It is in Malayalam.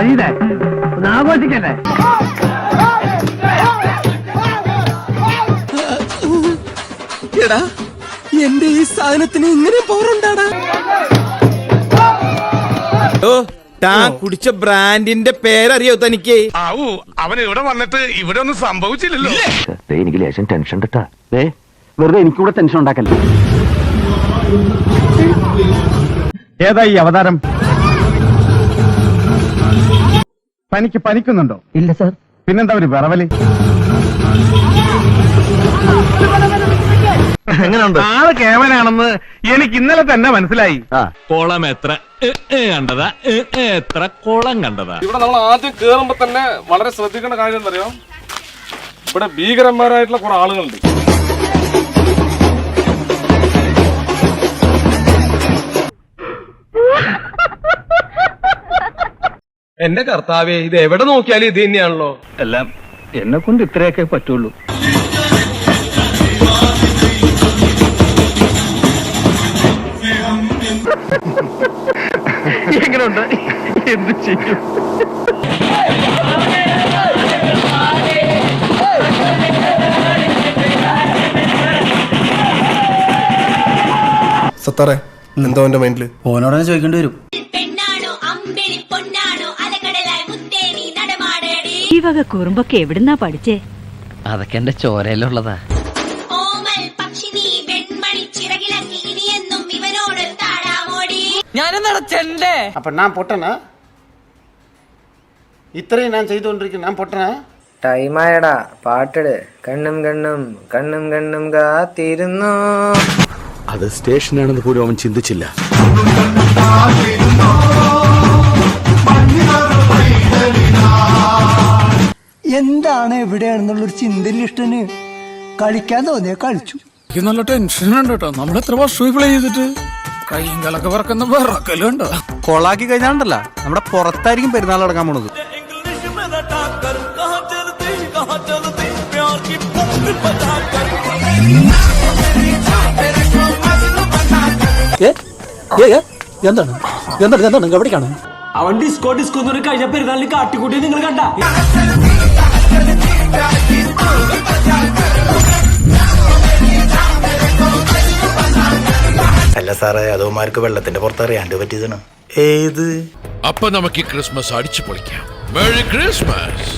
ഒന്ന് ആഘോഷിക്കല്ലേ? എടാ, എന്റെ ഈ സാധനത്തിന് ഇങ്ങനെ പവറുണ്ടാടാ. താൻ കുടിച്ച ബ്രാൻഡിന്റെ പേരറിയോ തനിക്ക്? അവൻ ഇവിടെ വന്നിട്ട് ഇവിടെ ഒന്നും സംഭവിച്ചില്ലല്ലോ. എനിക്ക് ലേശം ടെൻഷൻ കിട്ടാ. വെറുതെ എനിക്കൂടെ ടെൻഷൻ ഉണ്ടാക്കല്ലേ. ഏതാ ഈ അവതാരം? പനിക്ക് പനിക്കുന്നുണ്ടോ? ഇല്ല സാർ. പിന്നെന്താ ഒരു വിറവല്? എങ്ങനെയുണ്ട്? ആള് കേവനാണെന്ന് എനിക്ക് ഇന്നലെ തന്നെ മനസ്സിലായി. കുളം എത്ര കണ്ടതാ, എത്ര കുളം കണ്ടതാ. ഇവിടെ നമ്മൾ ആദ്യം കേറുമ്പോ തന്നെ വളരെ ശ്രദ്ധിക്കേണ്ട കാര്യം എന്തറിയോ, ഇവിടെ ഭീകരന്മാരായിട്ടുള്ള കുറെ ആളുകളുണ്ട്. എന്റെ കർത്താവേ, ഇത് എവിടെ നോക്കിയാലും ഇത് തന്നെയാണല്ലോ. എല്ലാം എന്നെ കൊണ്ട് ഇത്രയൊക്കെ പറ്റുള്ളൂ. എങ്ങനെയുണ്ട്? എന്ത് ചെയ്യും? സത്താറേ, എന്തോ എന്റെ മൈൻഡില് ഓനോടനെ ചോദിക്കേണ്ടി വരും. ഈ വക കുറുമ്പൊക്കെ എവിടുന്നാ പഠിച്ചേ? അതൊക്കെ എന്റെ ചോരയിലുള്ളതാ. அப்ப நான் பொட்டனா? இത്രയും நான் ചെയ്തുകൊണ്ടിരിക്കുന്നു. ഞാൻ പൊട്ടനാ? ടൈമായടാ, പാട്ടിട്. കണ്ണും കണ്ണും കണ്ണും കണ്ണും കാത്തിരുന്നു. അത് സ്റ്റേഷനാണെന്ന് പോലും അവൻ ചിന്തിച്ചില്ല. എന്താണ് എവിടെയാണെന്നുള്ളൊരു ചിന്തയില്ല. ഇഷ്ടന് കളിക്കാൻ തോന്നിയാ കളിച്ചു. എനിക്ക് നല്ല ടെൻഷനുണ്ട് കേട്ടോ. നമ്മളെത്ര വർഷമായി പ്ലേ ചെയ്തിട്ട് കയ്യും കാലൊക്കെ പറക്കുന്ന വിറക്കലുണ്ടോ. കൊളാക്കി കഴിഞ്ഞാണ്ടല്ല, നമ്മുടെ പുറത്തായിരിക്കും പെരുന്നാൾ നടക്കാൻ പോണത്. എന്താണ് എന്താണ് എന്താണ് എവിടേക്കാണ് അവൻ ഡിസ്കോ ഡിസ്കോ കഴിഞ്ഞ പെരുന്നാളിന് കാട്ടിക്കൂട്ടി നിങ്ങൾ കണ്ട? അല്ല സാറേ, അതോമാർക്ക് വെള്ളത്തിന്റെ പുറത്തറിയാണ്ട് പറ്റിയതാണ്. ഏത്? അപ്പൊ നമുക്ക് ക്രിസ്മസ് അടിച്ചു പൊളിക്കാം. Merry Christmas.